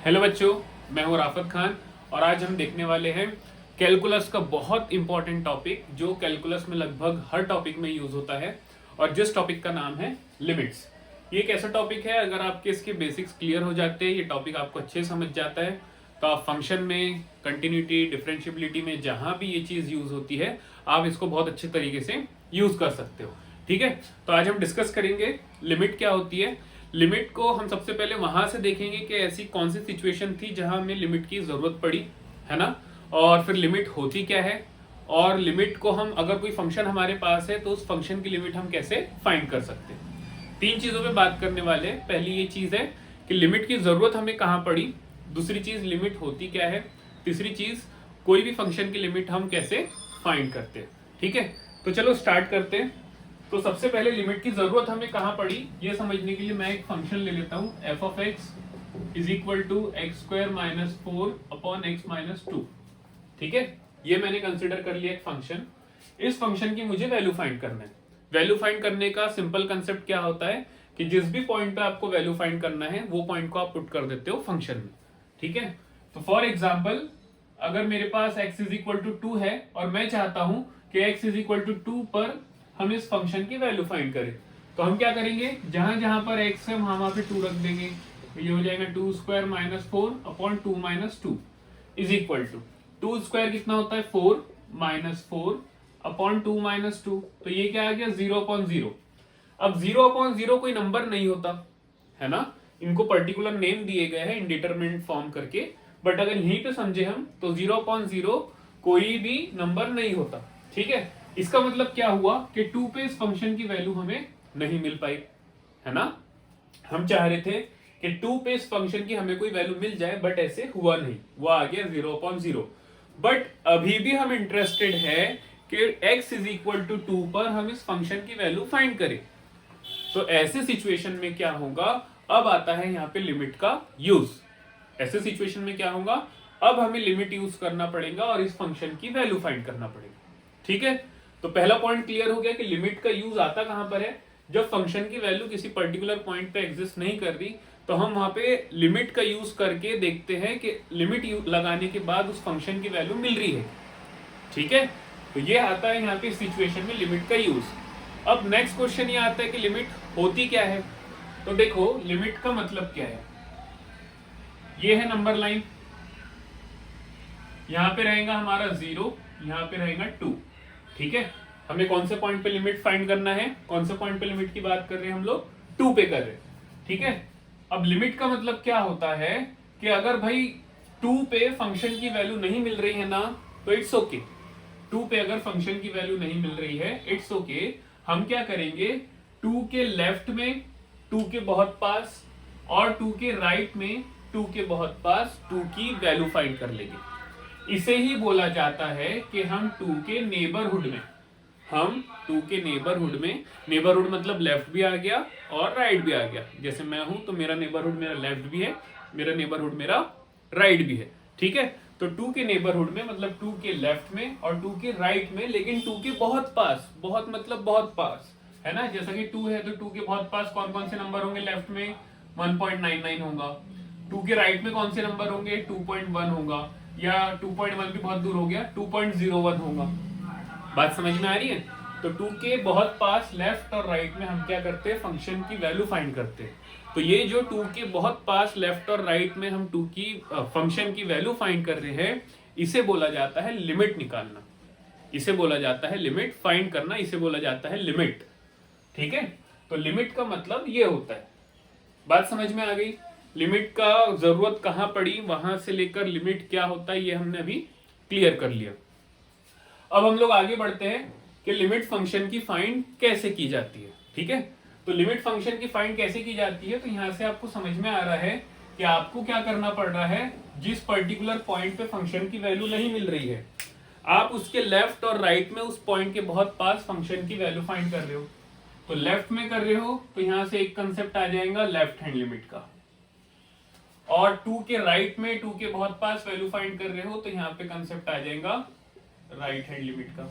Hello बच्चों, मैं हूं राफत खान और आज हम देखने वाले हैं कैलकुलस का बहुत इंपॉर्टेंट टॉपिक जो कैलकुलस में लगभग हर टॉपिक में यूज होता है और जिस टॉपिक का नाम है लिमिट्स। ये एक ऐसा टॉपिक है, अगर आपके इसके बेसिक्स क्लियर हो जाते हैं, ये टॉपिक आपको अच्छे समझ जाता है, तो आप फंक्शन में, कंटिन्यूटी, डिफरेंशियबिलिटी में जहां भी ये चीज यूज होती है आप इसको बहुत अच्छे तरीके से यूज कर सकते हो। ठीक है, तो आज हम डिस्कस करेंगे लिमिट क्या होती है। लिमिट को हम सबसे पहले वहां से देखेंगे कि ऐसी कौन सी सिचुएशन थी जहां हमें लिमिट की जरूरत पड़ी, है ना, और फिर लिमिट होती क्या है, और लिमिट को हम, अगर कोई फंक्शन हमारे पास है तो उस फंक्शन की लिमिट हम कैसे फाइंड कर सकते हैं। तीन चीजों पे बात करने वाले हैं। पहली ये चीज है कि लिमिट की जरूरत हमें कहां पड़ी, दूसरी चीज लिमिट होती क्या है, तीसरी चीज कोई भी फंक्शन की लिमिट हम कैसे फाइंड करते हैं। ठीक है, तो चलो स्टार्ट करते हैं। तो सबसे पहले लिमिट की जरूरत हमें कहां पड़ी ये समझने के लिए मैं एक फंक्शन ले लेता हूं, F of X is equal to X square minus 4 upon X minus 2। ठीक है, ये मैंने कंसिडर कर लिया एक फंक्शन। इस फंक्शन की मुझे वैल्यू फाइंड करना है। वैल्यू फाइंड करने का सिंपल कंसेप्ट क्या होता है कि जिस भी पॉइंट पे आपको वैल्यू फाइंड करना है वो पॉइंट को आप पुट कर देते हो फंक्शन में। ठीक है, तो फॉर एग्जाम्पल अगर मेरे पास x इज इक्वल टू 2 है और मैं चाहता हूं कि x इज इक्वल टू 2 पर हम इस फंक्शन की वैल्यू फाइंड करें, तो हम क्या करेंगे, जहां जहां पर x है वहां पे 2 रख देंगे। तो ये हो जाएगा 2 square minus 4 upon 2 minus 2 is equal to 2 square कितना होता है 4 माइनस 4 अपॉन 2 माइनस 2, तो ये क्या आ गया 0 अपॉन 0। अब 0 अपॉन 0 कोई नंबर नहीं होता है ना, इनको पर्टिकुलर नेम दिए गए हैं इंडिटरमिनेट फॉर्म करके, बट अगर यहीं पे समझे हम तो 0 अपॉन 0 कोई भी नंबर नहीं होता। ठीक है, इसका मतलब क्या हुआ कि 2 पे इस फंक्शन की वैल्यू हमें नहीं मिल पाई, है ना। हम चाह रहे थे कि 2 पे इस फंक्शन की हमें कोई वैल्यू मिल जाए, बट ऐसे हुआ नहीं, वो आ गया 0 अपॉन 0। बट अभी भी हम इंटरेस्टेड है कि x इज इक्वल टू 2 पर हम इस फंक्शन की वैल्यू फाइंड करें। तो ऐसे सिचुएशन में क्या होगा, अब आता है यहाँ पे लिमिट का यूज। ऐसे सिचुएशन में क्या होगा, अब हमें लिमिट यूज करना पड़ेगा और इस फंक्शन की वैल्यू फाइंड करना पड़ेगा। ठीक है, तो पहला पॉइंट क्लियर हो गया कि लिमिट का यूज आता कहां पर है, जब फंक्शन की वैल्यू किसी पर्टिकुलर पॉइंट पे एग्जिस्ट नहीं कर रही, तो हम वहां पे लिमिट का यूज करके देखते हैं कि लिमिट लगाने के बाद उस फंक्शन की वैल्यू मिल रही है। ठीक है, तो ये आता है यहाँ पे सिचुएशन में लिमिट का यूज। अब नेक्स्ट क्वेश्चन ये आता है कि लिमिट होती क्या है। तो देखो लिमिट का मतलब क्या है, ये है नंबर लाइन, यहां पे रहेगा हमारा 0, यहां पे रहेगा 2। ठीक है, हमें कौन से पॉइंट पे लिमिट फाइंड करना है, कौन से पॉइंट पे लिमिट की बात कर रहे हैं हम लोग, 2 पे कर रहे हैं। ठीक है, अब लिमिट का मतलब क्या होता है कि अगर भाई 2 पे फंक्शन की वैल्यू नहीं मिल रही है ना, तो इट्स ओके। 2 पे अगर फंक्शन की वैल्यू नहीं मिल रही है, इट्स ओके। हम क्या करेंगे, 2 के लेफ्ट में 2 के बहुत पास और 2 के राइट में 2 के बहुत पास 2 की वैल्यू फाइंड कर लेंगे। इसे ही बोला जाता है कि हम 2 के नेबरहुड में, हम 2 के नेबरहुड में, नेबरहुड मतलब लेफ्ट भी आ गया और राइट भी आ गया। जैसे मैं हूं तो मेरा नेबरहुड मेरा लेफ्ट भी है, मेरा नेबरहुड मेरा राइट भी है। ठीक है, तो 2 के नेबरहुड में मतलब 2 के लेफ्ट में और 2 के राइट में, लेकिन 2 के बहुत पास, बहुत मतलब बहुत पास, है ना। जैसा कि 2 है तो 2 के बहुत पास कौन कौन से नंबर होंगे, लेफ्ट में 1.99 होगा, 2 के राइट में कौन से नंबर होंगे, 2.1 होगा, या 2.1 भी बहुत दूर हो गया, 2.01 होगा। बात समझ में आ रही है। तो 2 के बहुत पास लेफ्ट और राइट में हम क्या करते हैं, फंक्शन की वैल्यू फाइंड करते हैं। तो ये जो 2 के बहुत पास लेफ्ट और राइट में हम 2 की फंक्शन की वैल्यू फाइंड कर रहे हैं, इसे बोला जाता है लिमिट निकालना, इसे बोला जाता है लिमिट फाइंड करना, इसे बोला जाता है लिमिट। ठीक है, तो लिमिट का मतलब ये होता है। बात समझ में आ गई, लिमिट का जरूरत कहां पड़ी, वहां से लेकर लिमिट क्या होता है ये हमने अभी क्लियर कर लिया। अब हम लोग आगे बढ़ते हैं कि लिमिट फंक्शन की फाइंड कैसे की जाती है। ठीक है, तो लिमिट फंक्शन की फाइंड कैसे की जाती है, तो यहां से आपको समझ में आ रहा है कि आपको क्या करना पड़ रहा है, जिस पर्टिकुलर पॉइंट पे फंक्शन की वैल्यू नहीं मिल रही है, आप उसके लेफ्ट और राइट में उस पॉइंट के बहुत पास फंक्शन की वैल्यू फाइंड कर रहे हो। तो लेफ्ट में कर रहे हो तो यहां से एक कंसेप्ट आ जाएगा लेफ्ट हैंड लिमिट का, और 2 के राइट में 2 के बहुत पास वैल्यू फाइंड कर रहे हो तो यहाँ पे कंसेप्ट आ जाएगा राइट हैंड लिमिट का।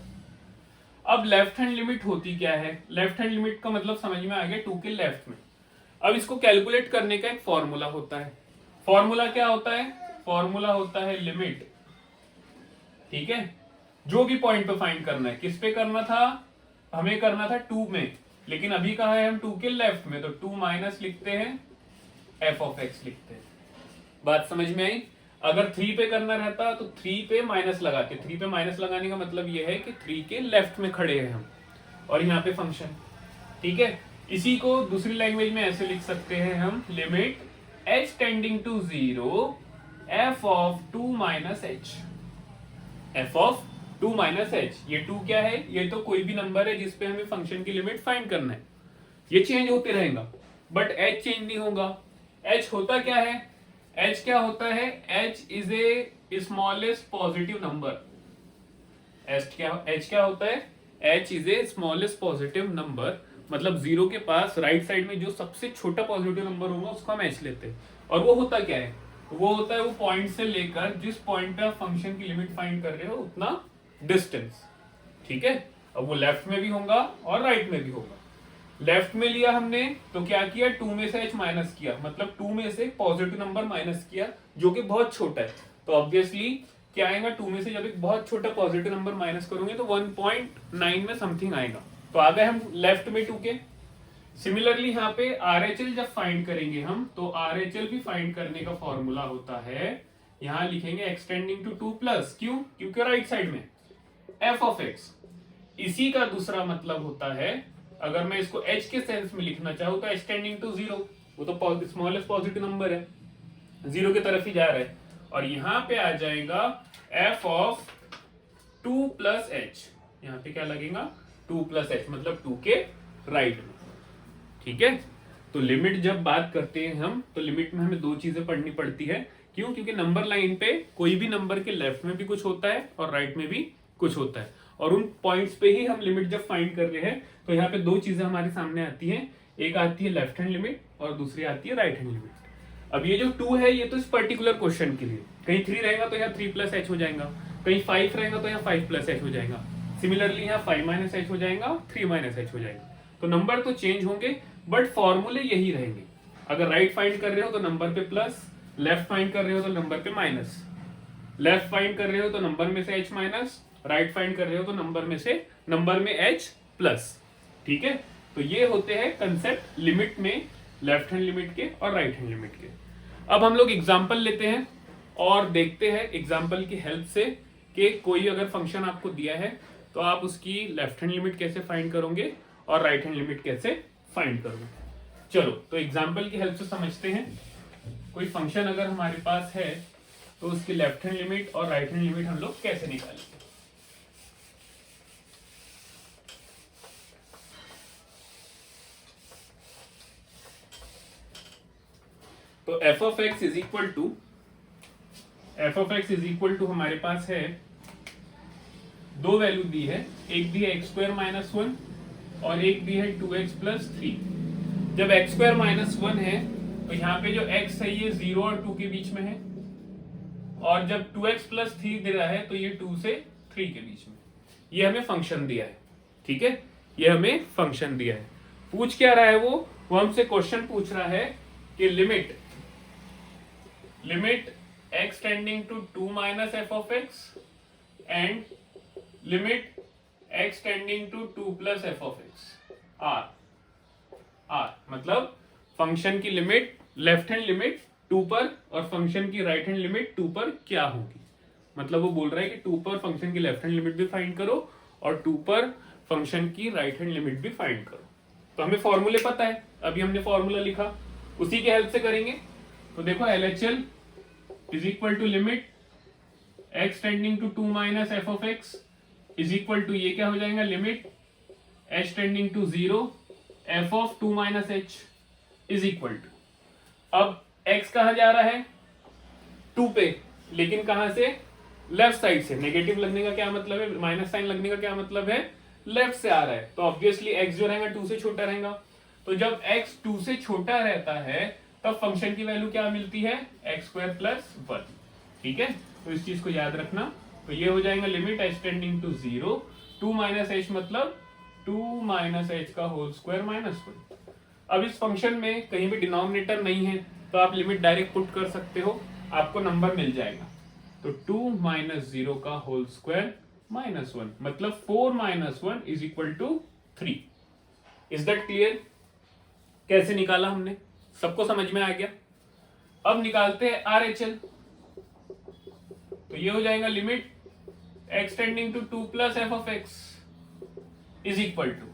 अब लेफ्ट हैंड लिमिट होती क्या है, लेफ्ट हैंड लिमिट का मतलब समझ में आ गया 2 के लेफ्ट में। अब इसको कैलकुलेट करने का एक फॉर्मूला होता है। फॉर्मूला क्या होता है? फॉर्मूला होता है लिमिट, ठीक है, जो भी पॉइंट पे फाइंड करना है। किस पे करना था? हमें करना था 2 में, लेकिन अभी कहा है हम 2 के लेफ्ट में, तो 2 माइनस लिखते हैं, एफ ऑफ एक्स लिखते हैं। बात समझ में आई? अगर 3 पे करना रहता तो 3 पे माइनस लगाते। 3 पे माइनस लगाने का मतलब यह है कि 3 के लेफ्ट में खड़े हैं हम, और यहाँ पे फंक्शन, ठीक है। इसी को दूसरी लैंग्वेज में ऐसे लिख सकते हैं हम, limit h tending to 0 f of 2 minus H, f of 2 minus H. ये 2 क्या है? ये तो कोई भी नंबर है जिसपे हमें फंक्शन की लिमिट फाइंड करना है। ये चेंज होते रहेगा, बट h चेंज नहीं होगा। h होता क्या है? h क्या होता है? h is a smallest positive number. h क्या होता है? h is a smallest positive number, मतलब 0 के पास राइट साइड में जो सबसे छोटा पॉजिटिव नंबर होगा उसको हम h लेते हैं। और वो होता क्या है? वो होता है वो पॉइंट से लेकर जिस पॉइंट पे आप फंक्शन की लिमिट फाइंड कर रहे हो उतना डिस्टेंस, ठीक है। अब वो लेफ्ट में भी होगा और राइट में भी होगा। लेफ्ट में लिया हमने तो क्या किया? 2 में से h माइनस किया, मतलब 2 में से पॉजिटिव नंबर माइनस किया जो कि बहुत छोटा है। तो ऑब्वियसली क्या आएगा? 2 में से जब एक बहुत छोटा पॉजिटिव नंबर माइनस करोगे तो 1.9 में समथिंग आएगा। तो आ गए हम लेफ्ट में 2 के। सिमिलरली यहाँ पे RHL जब फाइंड करेंगे हम, तो RHL भी फाइंड करने का फॉर्मूला होता है, यहां लिखेंगे एक्सटेंडिंग टू 2 प्लस, क्यों? क्योंकि राइट साइड में f ऑफ x। इसी का दूसरा मतलब होता है, अगर मैं इसको h के सेंस में लिखना चाहूं तो एक्सटेंडिंग टू 0, वो तो स्मॉलेस्ट पॉजिटिव नंबर है, 0 की तरफ ही जा रहा है। और यहां पे आ जाएगा f ऑफ 2 प्लस एच, यहाँ पे क्या लगेगा? 2 प्लस एच, मतलब 2 के राइट में, ठीक है। तो लिमिट जब बात करते हैं हम, तो लिमिट में हमें 2 चीजें पढ़नी पड़ती है। क्यों? क्योंकि नंबर लाइन पे कोई भी नंबर के लेफ्ट में भी कुछ होता है और राइट में भी कुछ होता है, और उन पॉइंट्स पे ही हम लिमिट जब फाइंड कर रहे हैं तो यहाँ पे 2 चीजें हमारे सामने आती हैं। एक आती है लेफ्ट हैंड लिमिट और दूसरी आती है राइट हैंड लिमिट। अब ये जो 2 है ये तो इस पर्टिकुलर क्वेश्चन के लिए, कहीं 3 रहेगा तो यहाँ 3 प्लस एच हो जाएगा, कहीं 5 रहेगा तो यहाँ 5 प्लस एच हो जाएगा, सिमिलरली यहाँ 5 माइनस एच हो जाएगा, 3 माइनस एच हो जाएगा। तो नंबर तो चेंज होंगे बट फॉर्मूले यही रहेंगे। अगर राइट फाइंड कर रहे हो तो नंबर पे प्लस, लेफ्ट फाइंड कर रहे हो तो नंबर पे माइनस, लेफ्ट फाइंड कर रहे हो तो नंबर में से h माइनस, राइट फाइंड कर रहे हो तो नंबर में h प्लस, ठीक है। तो ये होते हैं कंसेप्ट लिमिट में, लेफ्ट हैंड लिमिट के और राइट हैंड लिमिट के। अब हम लोग एग्जांपल लेते हैं और देखते हैं एग्जांपल की हेल्प से कि कोई अगर फंक्शन आपको दिया है तो आप उसकी लेफ्ट हैंड लिमिट कैसे फाइंड करोगे और राइट हैंड लिमिट कैसे फाइंड करोगे। चलो तो एग्जांपल की हेल्प से समझते हैं। कोई फंक्शन अगर हमारे पास है तो उसकी लेफ्ट हैंड लिमिट और राइट हैंड लिमिट हम लोग कैसे निकालेंगे। तो f of x is equal to हमारे पास है 2 वैल्यू दी है, एक दी है x स्क्वायर माइनस 1 और एक दी है 2x प्लस 3। जब x स्क्वायर माइनस 1 है तो यहाँ पे जो x है ये 0 और 2 के बीच में है, और जब 2x प्लस 3 दे रहा है तो ये 2 से 3 के बीच में। ये हमें फंक्शन दिया है, ठीक है, ये हमें फंक्शन दिया है। पूछ क्या रहा है वो हमसे क्वेश्चन पूछ रहा है कि limit x tending to 2 minus F of X and limit x tending to 2 plus F of X are, मतलब फंक्शन की लिमिट लेफ्ट हैंड लिमिट 2 पर और फंक्शन की राइट हैंड लिमिट 2 पर क्या होगी। मतलब वो बोल रहा है कि 2 पर फंक्शन की लेफ्ट हैंड लिमिट भी फाइंड करो और 2 पर फंक्शन की राइट हैंड लिमिट भी फाइंड करो। तो हमें फॉर्मूले पता है, अभी हमने फॉर्मूला लिखा, उसी के हेल्प से करेंगे। तो देखो LHL is equal to limit x tending to 2 minus F of X is equal to, ये क्या हो जाएगा, limit h tending to 0 f of 2 minus H is equal to, अब x कहा जा रहा है 2 पे, लेकिन कहां से, लेफ्ट साइड से। नेगेटिव लगने का क्या मतलब है, माइनस साइन लगने का क्या मतलब है, लेफ्ट से आ रहा है, तो ऑब्वियसली x जो रहेगा 2 से छोटा रहेगा। तो जब x 2 से छोटा रहता है तब फंक्शन की वैल्यू क्या मिलती है, x स्क्वायर प्लस 1, ठीक है। तो इस चीज को याद रखना। तो ये हो जाएगा limit h tending to 0 2 minus h, मतलब 2 माइनस h का होल स्क्वायर माइनस 1। अब इस फंक्शन में कहीं भी डिनोमिनेटर नहीं है तो आप लिमिट डायरेक्ट पुट कर सकते हो, आपको नंबर मिल जाएगा। तो 2 माइनस 0 का होल स्क्वायर माइनस 1, मतलब 4 minus 1 is equal to 3। Is that clear? कैसे निकाला हमने, सबको समझ में आ गया? अब निकालते हैं RHL। तो ये हो जाएगा limit x tending to 2 plus F of X is equal to,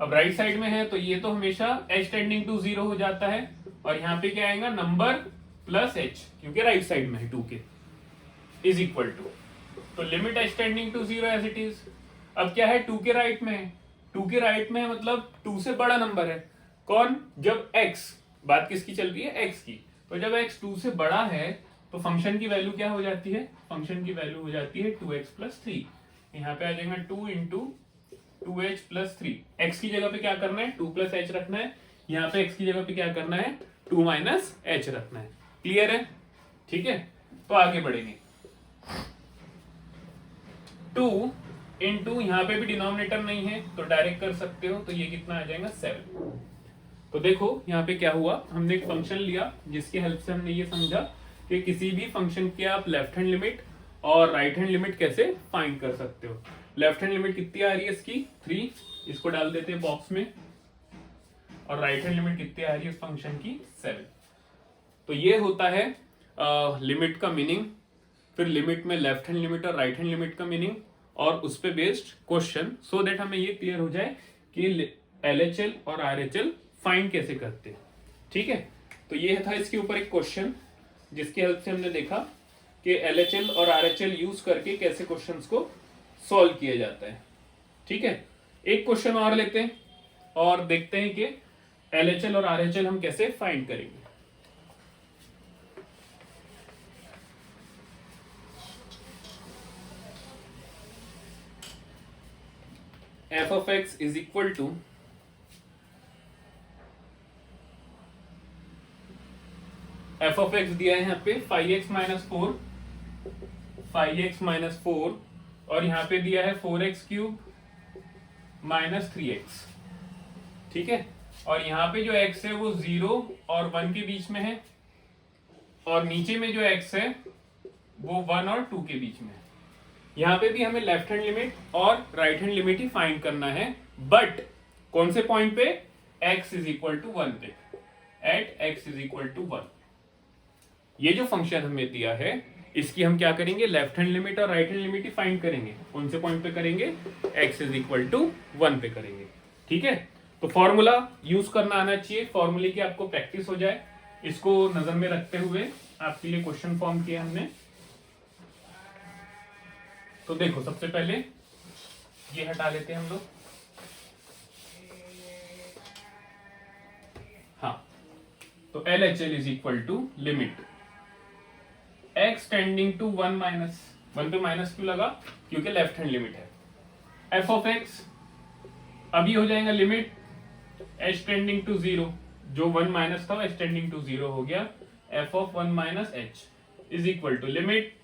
अब राइट साइड में है तो ये तो हमेशा h टेंडिंग टू 0 हो जाता है, और यहाँ पे क्या आएगा नंबर प्लस h, क्योंकि राइट साइड में है 2 के, इज इक्वल टू, तो limit h tending to 0 as it is. अब क्या है 2 के राइट में है, 2 के राइट में है मतलब 2 से बड़ा नंबर है कौन, जब x, बात किसकी चल रही है, x की, तो जब x 2 से बड़ा है तो फंक्शन की वैल्यू क्या हो जाती है, फंक्शन की वैल्यू हो जाती है 2x प्लस 3। यहाँ पे आ जाएगा 2 इंटू 2h प्लस 3। x की जगह पे क्या करना है 2 प्लस h रखना है, यहाँ पे x की जगह पे क्या करना है 2 माइनस h रखना है। क्लियर है? ठीक है, तो आगे बढ़ेंगे। 2 इंटू यहाँ पे भी डिनोमिनेटर नहीं है तो डायरेक्ट कर सकते हो, तो ये कितना आ जाएगा 7। तो देखो यहाँ पे क्या हुआ, हमने एक फंक्शन लिया जिसकी हेल्प से हमने ये समझा कि किसी भी फंक्शन की आप लेफ्ट हैंड लिमिट और राइट हैंड लिमिट कैसे फाइंड कर सकते हो। लेफ्ट हैंड लिमिट कितनी आ रही है इसकी 3, इसको डाल देते हैं बॉक्स में, और राइट हैंड लिमिट कितनी आ रही है इस फंक्शन की 7। तो ये होता है लिमिट का मीनिंग, फिर लिमिट में लेफ्ट हैंड लिमिट और राइट हैंड लिमिट का मीनिंग, और उस पे बेस्ड क्वेश्चन, सो दैट हमें ये क्लियर हो जाए कि LHL और RHL फाइंड कैसे करते हैं। ठीक है, तो ये था इसके ऊपर एक क्वेश्चन जिसकी हेल्प से हमने देखा कि LHL और RHL यूज करके कैसे क्वेश्चंस को सॉल्व किया जाता है। ठीक है, एक क्वेश्चन और लेते हैं और देखते हैं कि LHL और RHL हम कैसे फाइंड करेंगे। f of x is equal to f of x दिया है यहाँ पे 5x माइनस 4, 5x माइनस 4, और यहाँ पे दिया है 4x क्यूब माइनस 3x। ठीक है, और यहाँ पे जो x है वो 0 और 1 के बीच में है, और नीचे में जो x है वो 1 और 2 के बीच में है। यहाँ पे भी हमें लेफ्ट हैंड लिमिट और राइट हैंड लिमिट ही फाइंड करना है, बट कौन से पॉइंट पे, x इज इक्वल टू 1 पे, at x is equal to 1। ये जो फंक्शन हमें दिया है इसकी हम क्या करेंगे, लेफ्ट हैंड लिमिट और राइट हैंड लिमिट ही फाइंड करेंगे। कौन से पॉइंट पे करेंगे, x इज इक्वल टू 1 पे करेंगे। ठीक है, तो फॉर्मूला यूज करना आना चाहिए, फॉर्मूले की आपको प्रैक्टिस हो जाए, इसको नजर में रखते हुए आपके लिए क्वेश्चन फॉर्म किया हमने। तो देखो सबसे पहले ये हटा लेते हैं हम लोग। हाँ, तो LHL is equal to limit x tending to 1 minus 1 पे माइनस क्यों लगा, क्योंकि लेफ्ट हैंड लिमिट है। f ऑफ x अभी हो जाएगा लिमिट h टेंडिंग टू 0, जो 1 माइनस था h टेंडिंग टू 0 हो गया, f of 1 minus h is equal to limit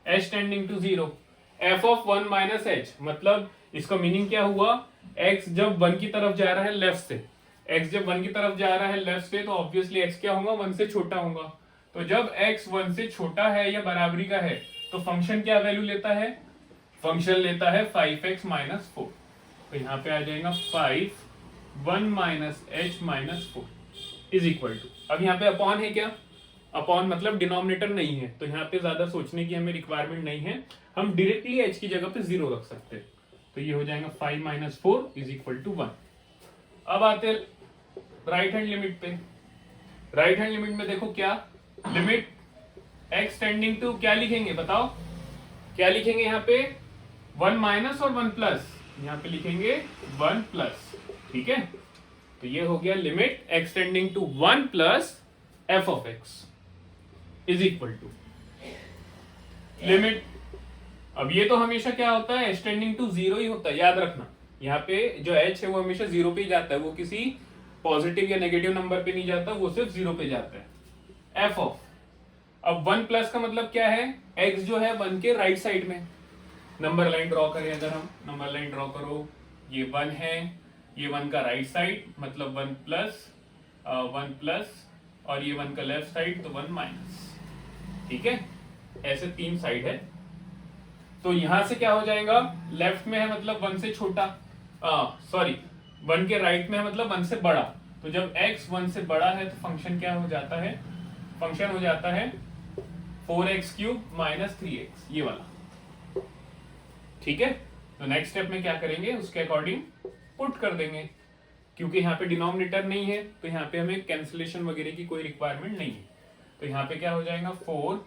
h tending to 0, f of 1 minus h, मतलब इसका मीनिंग क्या हुआ, x जब 1 की तरफ जा रहा है लेफ्ट से, x जब 1 की तरफ जा रहा है लेफ्ट से, तो ऑब्वियसली x क्या होगा, 1 से छोटा होगा। तो जब x 1 से छोटा है या बराबरी का है तो फंक्शन क्या वैल्यू लेता है, फंक्शन लेता है 5x माइनस 4। तो यहाँ पे आ जाएगा 5 1 minus h minus 4 is equal to, अब यहाँ पे अपॉन है क्या, अपॉन मतलब डिनोमिनेटर नहीं है, तो यहाँ पे ज्यादा सोचने की हमें रिक्वायरमेंट नहीं है, हम डायरेक्टली h की जगह पे 0 रख सकते हैं। तो ये हो जाएगा 5 माइनस 4 इज इक्वल टू 1। अब आते राइट हैंड लिमिट पे। राइट हैंड लिमिट में देखो क्या, लिमिट x टेंडिंग टू क्या लिखेंगे बताओ, क्या लिखेंगे यहाँ पे, 1 माइनस और 1 प्लस, यहाँ पे लिखेंगे 1 प्लस। ठीक है, तो ये हो गया limit x tending to 1 plus f of x is equal to limit, अब ये तो हमेशा क्या होता है, h टेंडिंग टू 0 ही होता है, याद रखना। यहाँ पे जो h है वो हमेशा 0 पे ही जाता है, वो किसी पॉजिटिव या नेगेटिव नंबर पे नहीं जाता, वो सिर्फ 0 पे जाता है। f ऑफ, अब 1 प्लस का मतलब क्या है, x जो है 1 के राइट साइड में, नंबर लाइन ड्रॉ करें अगर हम, नंबर लाइन ड्रॉ करो, ये 1 है, ये 1 का राइट साइड मतलब 1 प्लस और ये 1 का लेफ्ट साइड तो 1 माइनस। ठीक है, ऐसे 3 साइड है। तो यहां से क्या हो जाएगा, लेफ्ट में है मतलब 1 से छोटा, सॉरी 1 के राइट में है मतलब 1 से बड़ा। तो जब x 1 से बड़ा है तो फंक्शन क्या हो जाता है, फंक्शन हो जाता है 4x³ माइनस 3x, ये वाला। ठीक है, तो नेक्स्ट स्टेप में क्या करेंगे, उसके अकॉर्डिंग पुट कर देंगे। क्योंकि यहाँ पे डिनोमिनेटर नहीं है तो यहाँ पे हमें कैंसिलेशन वगैरह की कोई रिक्वायरमेंट नहीं है। तो यहाँ पे क्या हो जाएगा 4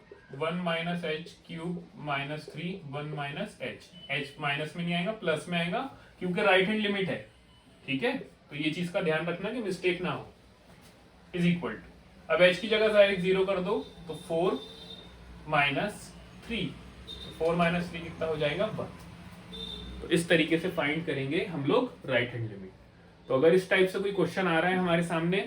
1 minus h³ minus 3 1 minus h minus में नहीं आएगा, प्लस में आएगा क्योंकि राइट हैंड लिमिट है। ठीक है, तो ये चीज का ध्यान रखना कि मिस्टेक ना हो। इज इक्वल टू, अब h की जगह डायरेक्ट 0 कर दो तो 4 माइनस 3, 4 माइनस 3 कितना हो जाएगा 1। तो इस तरीके से फाइंड करेंगे हम लोग राइट हैंड लिमिट। तो अगर इस टाइप से कोई क्वेश्चन आ रहा है हमारे सामने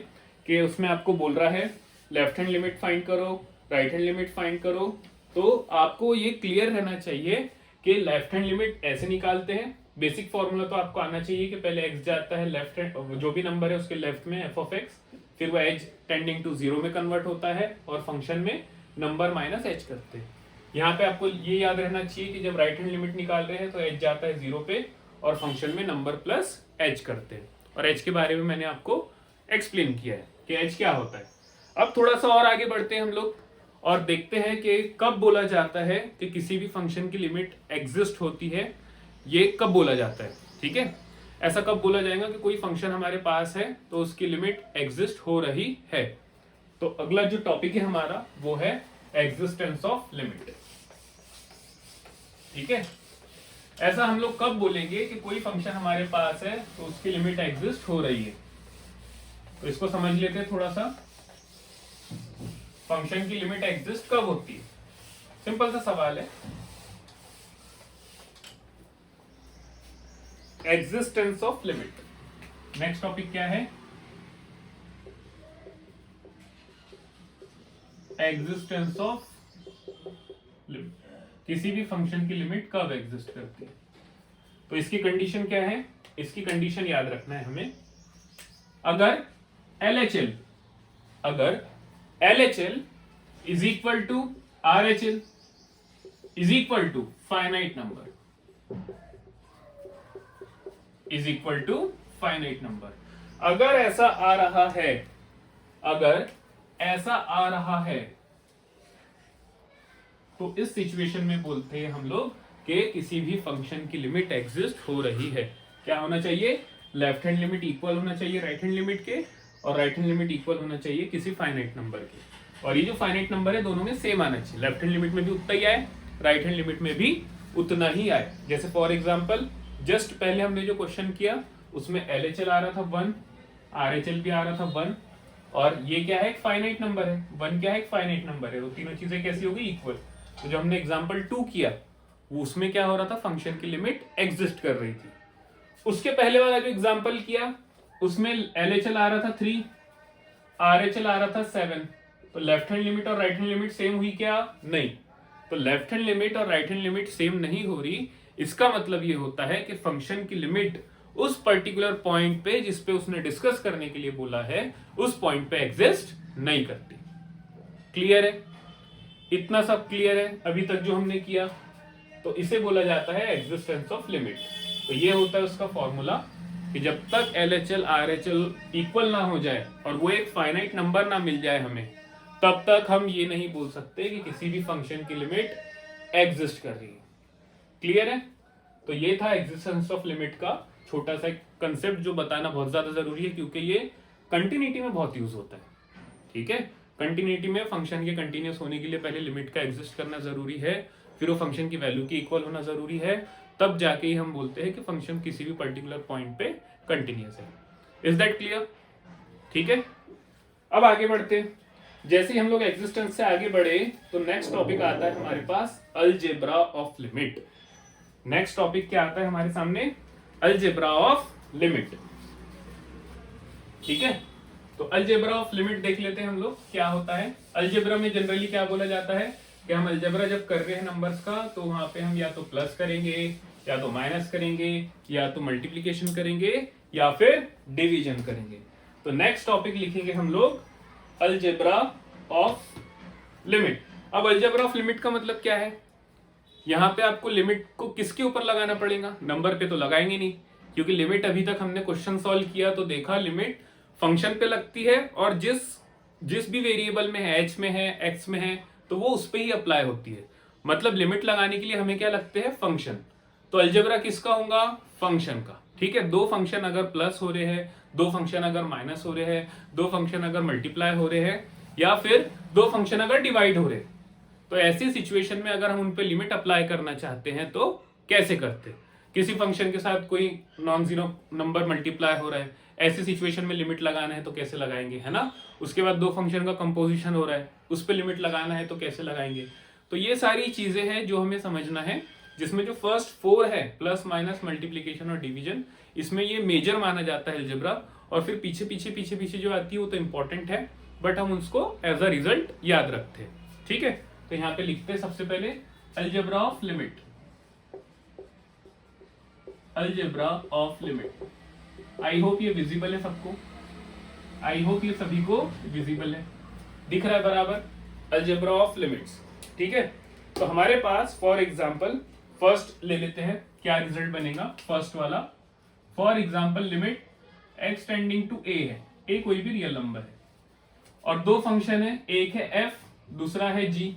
कि उसमें आपको बोल रहा है लेफ्ट हैंड लिमिट फाइंड करो, राइट हैंड लिमिट फाइंड करो, तो आपको ये क्लियर रहना चाहिए कि लेफ्ट हैंड लिमिट ऐसे निकालते हैं। बेसिक फॉर्मूला तो आपको आना चाहिए कि पहले x जाता है लेफ्ट हैंड, जो भी नंबर है उसके लेफ्ट में f(x), फिर वो h टेंडिंग टू 0 में कन्वर्ट होता है और फंक्शन में नंबर माइनस h करते हैं। यहाँ पे आपको ये याद रहना चाहिए कि जब राइट हैंड लिमिट निकाल रहे हैं तो h जाता है 0 पे और फंक्शन में नंबर प्लस h करते हैं। और h के बारे में मैंने आपको एक्सप्लेन किया है कि h क्या होता है। अब थोड़ा सा और आगे बढ़ते हैं हम लोग और देखते हैं कि कब बोला जाता है कि किसी भी फंक्शन की लिमिट एग्जिस्ट होती है, ये कब बोला जाता है। ठीक है, ऐसा कब बोला जाएगा कि कोई फंक्शन हमारे पास है तो उसकी लिमिट एग्जिस्ट हो रही है। तो अगला जो टॉपिक है हमारा वो है एग्जिस्टेंस ऑफ लिमिट। ठीक है, ऐसा हम लोग कब बोलेंगे कि कोई फंक्शन हमारे पास है तो उसकी लिमिट एग्जिस्ट हो रही है। तो इसको समझ लेते हैं थोड़ा सा। फंक्शन की लिमिट एग्जिस्ट कब होती है, सिंपल सा सवाल है। Existence of limit. Next topic क्या है, एग्जिस्टेंस ऑफ लिमिट। किसी भी फंक्शन की लिमिट कब एग्जिस्ट करती है। तो इसकी कंडीशन क्या है, इसकी कंडीशन याद रखना है हमें। अगर LHL is equal to RHL is equal to finite number, अगर ऐसा आ रहा है, तो इस सिचुएशन में बोलते हैं हम लोग कि किसी भी फंक्शन की लिमिट एग्जिस्ट हो रही है। क्या होना चाहिए, लेफ्ट हैंड लिमिट इक्वल होना चाहिए राइट हैंड लिमिट के और राइट हैंड लिमिट इक्वल होना चाहिए किसी फाइनाइट नंबर के। और ये जो फाइनाइट नंबर है दोनों में सेम आना चाहिए, लेफ्ट हैंड लिमिट में भी उतना ही आए, राइट हैंड लिमिट में भी उतना ही आए। जैसे फॉर एग्जांपल जस्ट पहले हमने जो क्वेश्चन किया उसमें LHL आ रहा था 1, RHL भी आ रहा था 1, और ये क्या है, एक फाइनाइट नंबर है, 1 क्या है, एक फाइनाइट नंबर है। तो तीनों चीजें कैसी हो गई, इक्वल। तो जब हमने एग्जाम्पल 2 किया उसमें क्या हो रहा था, फंक्शन की लिमिट एग्जिस्ट कर रही थी। उसके पहले वाला जो एग्जाम्पल किया उसमें LHL आ रहा था 3, RHL आ रहा था 7। तो लेफ्ट हैंड लिमिट और राइट हैंड लिमिट सेम हुई क्या, नहीं। तो लेफ्ट हैंड लिमिट और राइट हैंड लिमिट सेम नहीं हो रही, इसका मतलब ये होता है कि फंक्शन की लिमिट उस पर्टिकुलर पॉइंट पे जिस पे उसने डिस्कस करने के लिए बोला है उस पॉइंट पे एग्जिस्ट नहीं करती। क्लियर है, इतना सब क्लियर है अभी तक जो हमने किया। तो इसे बोला जाता है एग्जिस्टेंस ऑफ लिमिट। तो ये होता है उसका फॉर्मूला कि जब तक LHL RHL इक्वल ना हो जाए और वो एक फाइनाइट नंबर ना मिल जाए हमें, तब तक हम ये नहीं बोल सकते कि किसी भी फंक्शन की लिमिट एग्जिस्ट कर रही है। क्लियर है, तो ये था एग्जिस्टेंस ऑफ लिमिट का छोटा सा कंसेप्ट जो बताना बहुत ज्यादा जरूरी है क्योंकि ये कंटिन्यूटी में बहुत यूज होता है। ठीक है, कंटिन्यूटी में फंक्शन के कंटिन्यूस होने के लिए पहले लिमिट का एग्जिस्ट करना जरूरी है, फिर वो फंक्शन की वैल्यू के इक्वल होना जरूरी है, तब जाके ही हम बोलते हैं कि फंक्शन किसी भी पर्टिकुलर पॉइंट पे कंटिन्यूस है। Is that clear? ठीक है, अब आगे बढ़ते हैं। जैसे ही हम लोग एग्जिस्टेंस से आगे बढ़े तो नेक्स्ट टॉपिक आता है हमारे पास algebra of limit. Next topic क्या आता है हमारे सामने, अलजेब्रा ऑफ लिमिट। ठीक है, तो अलजेब्रा ऑफ लिमिट देख लेते हैं हम लोग क्या होता है। अलजेब्रा में जनरली क्या बोला जाता है कि हम अलजेब्रा जब कर रहे हैं नंबर्स का तो वहां पे हम या तो प्लस करेंगे या तो माइनस करेंगे या तो मल्टीप्लिकेशन करेंगे या फिर डिवीजन करेंगे। तो नेक्स्ट टॉपिक लिखेंगे हम लोग अलजेब्रा ऑफ लिमिट। अब अलजेब्रा ऑफ लिमिट का मतलब क्या है? यहाँ पे आपको लिमिट को किसके ऊपर लगाना पड़ेगा? नंबर पे तो लगाएंगे नहीं, क्योंकि लिमिट अभी तक हमने क्वेश्चन सॉल्व किया तो देखा लिमिट फंक्शन पे लगती है और जिस भी वेरिएबल में है, h में है, x में है, तो वो उस पे ही अप्लाई होती है। मतलब लिमिट लगाने के लिए हमें क्या लगते हैं? फंक्शन। तो अलजेब्रा किसका होगा? फंक्शन का। ठीक है, दो फंक्शन अगर प्लस हो रहे हैं, दो फंक्शन अगर माइनस हो रहे हैं, दो फंक्शन अगर मल्टीप्लाई हो रहे हैं, या फिर दो फंक्शन अगर डिवाइड हो रहे हैं, तो ऐसी सिचुएशन में अगर हम उन पे लिमिट अप्लाई करना चाहते हैं तो कैसे करते? किसी फंक्शन के साथ कोई नॉन जीरो नंबर मल्टीप्लाई हो रहा है, ऐसी सिचुएशन में लिमिट लगाना है तो कैसे लगाएंगे, है ना? उसके बाद दो फंक्शन का कंपोजिशन हो रहा है, उस पर लिमिट लगाना है तो कैसे लगाएंगे? तो ये सारी चीजें हैं जो हमें समझना है, जिसमें जो फर्स्ट 4 है, प्लस माइनस मल्टीप्लीकेशन और डिवीजन, इसमें ये मेजर माना जाता है अलजेब्रा। और फिर पीछे पीछे पीछे पीछे जो आती है वो तो इंपॉर्टेंट है, बट हम उसको एज अ रिजल्ट याद रखते हैं। ठीक है, तो यहाँ पे लिखते हैं सबसे पहले algebra of limit. Algebra of limit. I hope ये विजिबल है सबको, आई होप ये सभी को विजिबल है, दिख रहा है बराबर? Algebra of limits. ठीक है, तो हमारे पास फॉर एग्जांपल फर्स्ट ले लेते हैं, क्या रिजल्ट बनेगा फर्स्ट वाला। For example limit x tending to a है, a कोई भी रियल नंबर है और दो फंक्शन है, एक है f, दूसरा है g,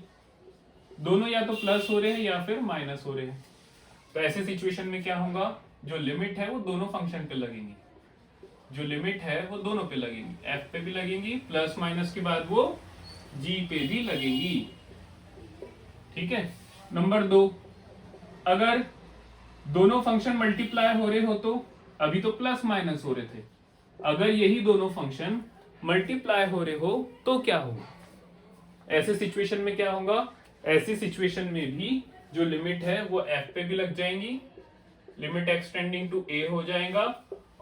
दोनों या तो प्लस हो रहे हैं या फिर माइनस हो रहे हैं। तो ऐसे सिचुएशन में क्या होगा? जो लिमिट है वो दोनों फंक्शन पे लगेंगी, जो लिमिट है वो दोनों पे लगेंगी, f पे भी लगेंगी, प्लस माइनस के बाद वो g पे भी लगेंगी। ठीक है, नंबर 2, अगर दोनों फंक्शन मल्टीप्लाई हो रहे हो तो अभी तो प्लस माइनस हो रहे थे, अगर यही दोनों फंक्शन मल्टीप्लाई हो रहे हो तो क्या होगा? ऐसे सिचुएशन में क्या होगा? ऐसी सिचुएशन में भी जो लिमिट है वो f पे भी लग जाएंगी, limit x tending to a हो जाएगा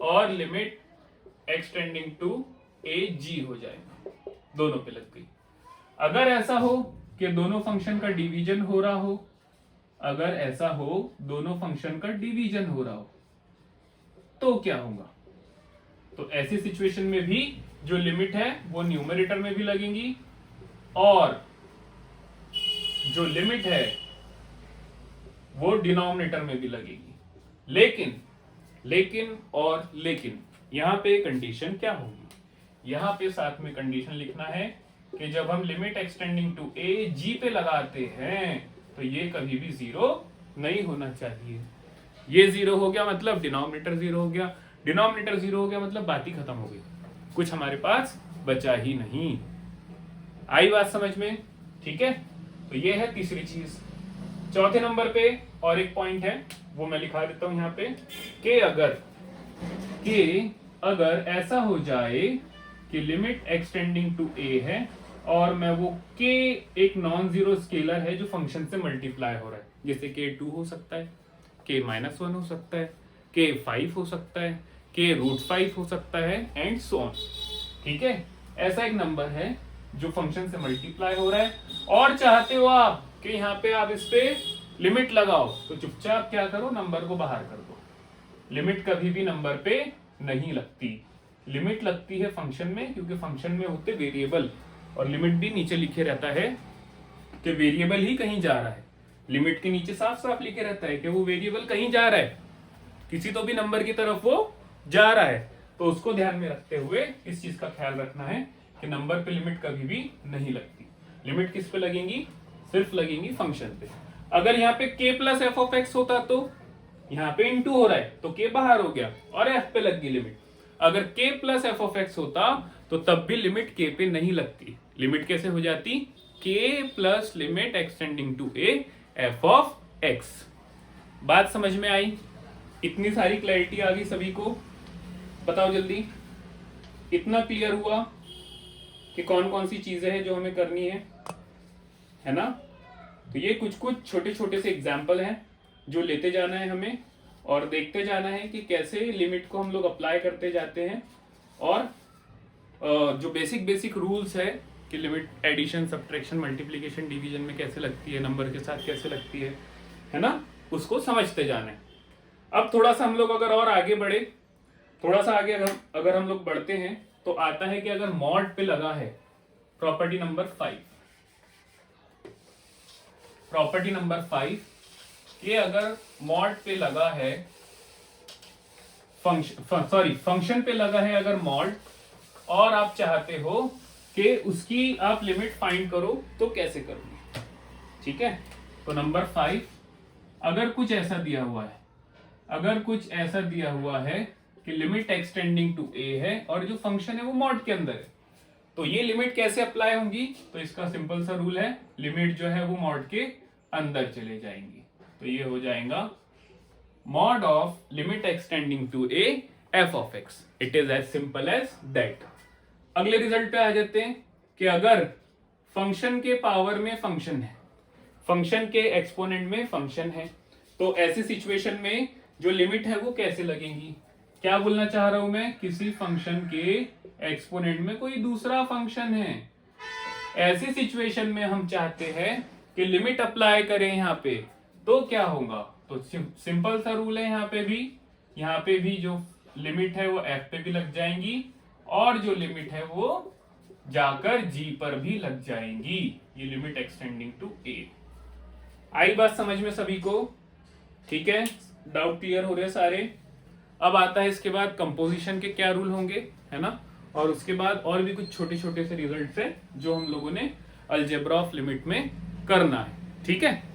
और limit x tending to a g हो जाएगा, दोनों पे लग गई। अगर ऐसा हो कि दोनों फंक्शन का डिवीजन हो रहा हो, अगर ऐसा हो दोनों फंक्शन का डिवीजन हो रहा हो तो क्या होगा? तो ऐसी सिचुएशन में भी जो लिमिट है वो न्यूमरेटर में भी लगेंगी और जो लिमिट है वो डिनोमिनेटर में भी लगेगी। लेकिन यहां पे कंडीशन क्या होगी? यहां पे साथ में कंडीशन लिखना है कि जब हम limit x tending to a g पे लगाते हैं तो ये कभी भी जीरो नहीं होना चाहिए। ये जीरो हो गया मतलब डिनोमिनेटर जीरो हो गया, डिनोमिनेटर जीरो हो गया मतलब बात ही खत्म हो गई, कुछ हमारे पास बचा ही नहीं। आई बात समझ में? ठीक है, तो ये है तीसरी चीज। चौथे नंबर पे और एक पॉइंट है वो मैं लिखा देता हूं यहाँ पे कि अगर ऐसा हो जाए कि लिमिट एक्सटेंडिंग टू a है और मैं वो k एक नॉन जीरो स्केलर है जो फंक्शन से मल्टीप्लाई हो रहा है, जैसे k2 हो सकता है, k-1 हो सकता है, k5 हो सकता है, k√5 हो सकता है एंड सो ऑन। ठीक है, ऐसा एक नंबर है जो फंक्शन से मल्टीप्लाई हो रहा है और चाहते हो आप कि यहाँ पे आप इस पे लिमिट लगाओ, तो चुपचाप क्या करो? नंबर को बाहर कर दो। लिमिट कभी भी नंबर पे नहीं लगती, लिमिट लगती है फंक्शन में, क्योंकि फंक्शन में होते वेरिएबल और लिमिट भी नीचे लिखे रहता है कि वेरिएबल ही कहीं जा रहा है। लिमिट के नीचे साफ साफ लिखे रहता है कि वो वेरिएबल कहीं जा रहा है, किसी तो भी नंबर की तरफ वो जा रहा है। तो उसको ध्यान में रखते हुए इस चीज का ख्याल रखना है कि नंबर पे लिमिट कभी भी नहीं लगती। लिमिट किस पे लगेंगी? सिर्फ लगेंगी फंक्शन पे। अगर यहाँ पे k plus F of x होता तो यहाँ पे इंटू हो रहा है तो k बाहर हो गया और f पे लग गई लिमिट। अगर k plus F of x होता तो तब भी लिमिट k पे नहीं लगती। लिमिट कैसे हो जाती? k plus limit x tending to a F of X. बात समझ में आई? इतनी सारी क्लैरिटी आ गई सभी को? बताओ जल्दी, इतना क्लियर हुआ कि कौन कौन सी चीजें हैं जो हमें करनी है ना? तो ये कुछ कुछ छोटे छोटे से एग्जाम्पल हैं जो लेते जाना है हमें और देखते जाना है कि कैसे लिमिट को हम लोग अप्लाई करते जाते हैं और जो बेसिक रूल्स है कि limit addition, subtraction, multiplication, division में कैसे लगती है, नंबर के साथ कैसे लगती है ना, उसको समझते जाना है। अब थोड़ा सा हम लोग अगर और आगे बढ़े थोड़ा सा आगे अगर हम लोग बढ़ते हैं तो आता है कि अगर मॉड पे लगा है प्रॉपर्टी नंबर 5, प्रॉपर्टी नंबर 5 ये अगर मॉड पे लगा है फंक्शन पे लगा है अगर मॉड, और आप चाहते हो कि उसकी आप लिमिट फाइंड करो तो कैसे करोगे? ठीक है, तो नंबर 5 अगर कुछ ऐसा दिया हुआ है, अगर कुछ ऐसा दिया हुआ है कि लिमिट एक्सटेंडिंग टू ए है और जो फंक्शन है वो मॉड के अंदर है, तो ये लिमिट कैसे अप्लाई होंगी? तो इसका सिंपल सा रूल है, लिमिट जो है वो मॉड के अंदर चले जाएंगी। तो ये हो जाएगा mod of limit extending to a f of x. It is as simple as that. अगले रिजल्ट पे आ जाते हैं कि अगर फंक्शन के पावर में फंक्शन है, फंक्शन के एक्सपोनेंट में फंक्शन है, तो ऐसी सिचुएशन में जो लिमिट है वो कैसे लगेंगी? क्या बोलना चाह रहा हूं मैं? किसी फंक्शन के एक्सपोनेंट में कोई दूसरा फंक्शन है, ऐसी सिचुएशन में हम चाहते हैं कि लिमिट अप्लाई करें यहाँ पे, तो क्या होगा? तो सिंपल सा रूल है, यहाँ पे भी जो लिमिट है वो f पे भी लग जाएंगी और जो लिमिट है वो जाकर g पर भी लग जाएंगी। ये लिमिट एक्सटेंडिंग टू a। आई बात समझ में सभी को? ठीक है, डाउट क्लियर हो रहे सारे? अब आता है इसके बाद कंपोजिशन के क्या रूल होंगे, है ना, और उसके बाद और भी कुछ छोटे छोटे से रिजल्ट है जो हम लोगों ने अलजेब्रा ऑफ लिमिट में करना है। ठीक है।